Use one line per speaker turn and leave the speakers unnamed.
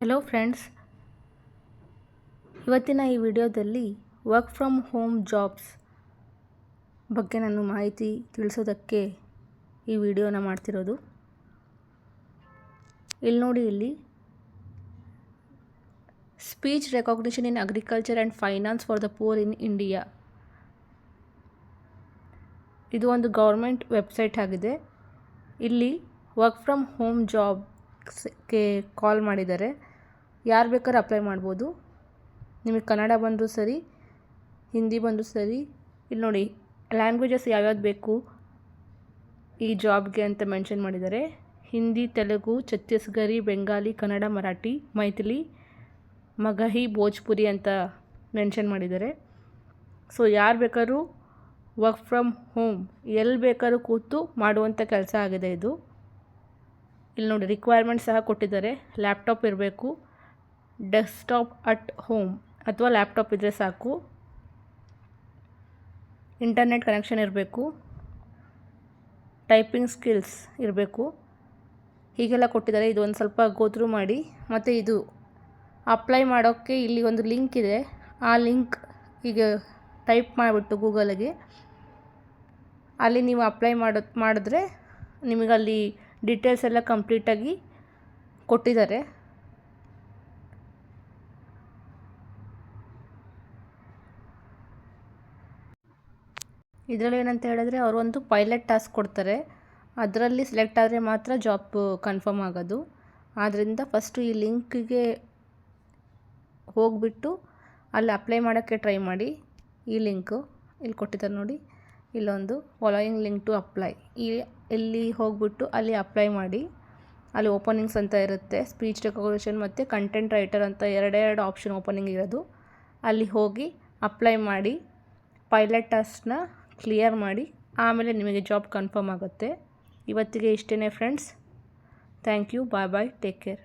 Hello friends, ಇವತ್ತಿನ ಈ ವಿಡಿಯೋದಲ್ಲಿ ವರ್ಕ್ ಫ್ರಮ್ ಹೋಮ್ ಜಾಬ್ಸ್ ಬಗ್ಗೆ ನಾನು ಮಾಹಿತಿ ತಿಳಿಸೋದಕ್ಕೆ ಈ ವಿಡಿಯೋನ ಮಾಡ್ತಿರೋದು. ಇಲ್ಲಿ ನೋಡಿ, ಇಲ್ಲಿ speech recognition in agriculture and finance for the poor in India. ಇದು ಒಂದು ಗೌರ್ಮೆಂಟ್ ವೆಬ್ಸೈಟ್ ಆಗಿದೆ. ಇಲ್ಲಿ ವರ್ಕ್ ಫ್ರಮ್ ಹೋಮ್ ಜಾಬ್ಗೆ ಕಾಲ್ ಮಾಡಿದ್ದಾರೆ. ಯಾರು ಬೇಕಾದ್ರೂ ಅಪ್ಲೈ ಮಾಡ್ಬೋದು. ನಿಮಗೆ ಕನ್ನಡ ಬಂದರೂ ಸರಿ, ಹಿಂದಿ ಬಂದರೂ ಸರಿ. ಇಲ್ಲಿ ನೋಡಿ, ಲ್ಯಾಂಗ್ವೇಜಸ್ ಯಾವ್ಯಾವ್ದು ಬೇಕು ಈ ಜಾಬ್ಗೆ ಅಂತ ಮೆನ್ಷನ್ ಮಾಡಿದ್ದಾರೆ. ಹಿಂದಿ, ತೆಲುಗು, ಛತ್ತೀಸ್ಗರಿ, ಬೆಂಗಾಲಿ, ಕನ್ನಡ, ಮರಾಠಿ, ಮೈಥಿಲಿ, ಮಗಹಿ, ಭೋಜ್ಪುರಿ ಅಂತ ಮೆನ್ಷನ್ ಮಾಡಿದ್ದಾರೆ. ಸೊ ಯಾರು ಬೇಕಾದ್ರೂ ವರ್ಕ್ ಫ್ರಮ್ ಹೋಮ್ ಎಲ್ಲಿ ಬೇಕಾದ್ರೂ ಕೂತು ಮಾಡುವಂಥ ಕೆಲಸ ಆಗಿದೆ ಇದು. ಇಲ್ಲಿ ನೋಡಿ, ರಿಕ್ವೈರ್ಮೆಂಟ್ ಸಹ ಕೊಟ್ಟಿದ್ದಾರೆ. ಲ್ಯಾಪ್ಟಾಪ್ ಇರಬೇಕು, ಡೆಸ್ಕ್ಟಾಪ್ ಅಟ್ ಹೋಮ್ ಅಥವಾ ಲ್ಯಾಪ್ಟಾಪ್ ಇದ್ದರೆ ಸಾಕು. ಇಂಟರ್ನೆಟ್ ಕನೆಕ್ಷನ್ ಇರಬೇಕು, ಟೈಪಿಂಗ್ ಸ್ಕಿಲ್ಸ್ ಇರಬೇಕು, ಹೀಗೆಲ್ಲ ಕೊಟ್ಟಿದ್ದಾರೆ. ಇದು ಒಂದು ಸ್ವಲ್ಪ ಗೋತ್ರೂ ಮಾಡಿ. ಮತ್ತು ಇದು ಅಪ್ಲೈ ಮಾಡೋಕ್ಕೆ ಇಲ್ಲಿ ಒಂದು ಲಿಂಕ್ ಇದೆ. ಆ ಲಿಂಕ್ ಈಗ ಟೈಪ್ ಮಾಡಿಬಿಟ್ಟು ಗೂಗಲ್ಗೆ ಅಲ್ಲಿ ನೀವು ಅಪ್ಲೈ ಮಾಡಿದ್ರೆ ನಿಮಗಲ್ಲಿ ಡೀಟೇಲ್ಸ್ ಎಲ್ಲ ಕಂಪ್ಲೀಟಾಗಿ ಕೊಟ್ಟಿದ್ದಾರೆ. ಇದರಲ್ಲಿ ಏನಂತ ಹೇಳಿದ್ರೆ, ಅವರು ಒಂದು ಪೈಲಟ್ ಟಾಸ್ಕ್ ಕೊಡ್ತಾರೆ. ಅದರಲ್ಲಿ ಸೆಲೆಕ್ಟ್ ಆದರೆ ಮಾತ್ರ ಜಾಬ್ ಕನ್ಫರ್ಮ್ ಆಗೋದು. ಆದ್ದರಿಂದ ಫಸ್ಟು ಈ ಲಿಂಕಿಗೆ ಹೋಗಿಬಿಟ್ಟು ಅಲ್ಲಿ ಅಪ್ಲೈ ಮಾಡೋಕ್ಕೆ ಟ್ರೈ ಮಾಡಿ. ಈ ಲಿಂಕು ಇಲ್ಲಿ ಕೊಟ್ಟಿದ್ದಾರೆ ನೋಡಿ, ಇಲ್ಲೊಂದು ಫಾಲೋಯಿಂಗ್ ಲಿಂಕ್ ಟು ಅಪ್ಲೈ. ಇಲ್ಲಿ ಹೋಗಿಬಿಟ್ಟು ಅಲ್ಲಿ ಅಪ್ಲೈ ಮಾಡಿ. ಅಲ್ಲಿ ಓಪನಿಂಗ್ಸ್ ಅಂತ ಇರುತ್ತೆ, ಸ್ಪೀಚ್ ರೆಕಾಗ್ನಿಷನ್ ಮತ್ತು ಕಂಟೆಂಟ್ ರೈಟರ್ ಅಂತ ಎರಡೆರಡು ಆಪ್ಷನ್ ಓಪನಿಂಗ್ ಇರೋದು. ಅಲ್ಲಿ ಹೋಗಿ ಅಪ್ಲೈ ಮಾಡಿ, ಪೈಲಟ್ ಟಾಸ್ಕ್ನ ಕ್ಲಿಯರ್ ಮಾಡಿ, ಆಮೇಲೆ ನಿಮಗೆ ಜಾಬ್ ಕನ್ಫರ್ಮ್ ಆಗುತ್ತೆ. ಇವತ್ತಿಗೆ ಇಷ್ಟೇ friends. Thank you. Bye bye. Take care.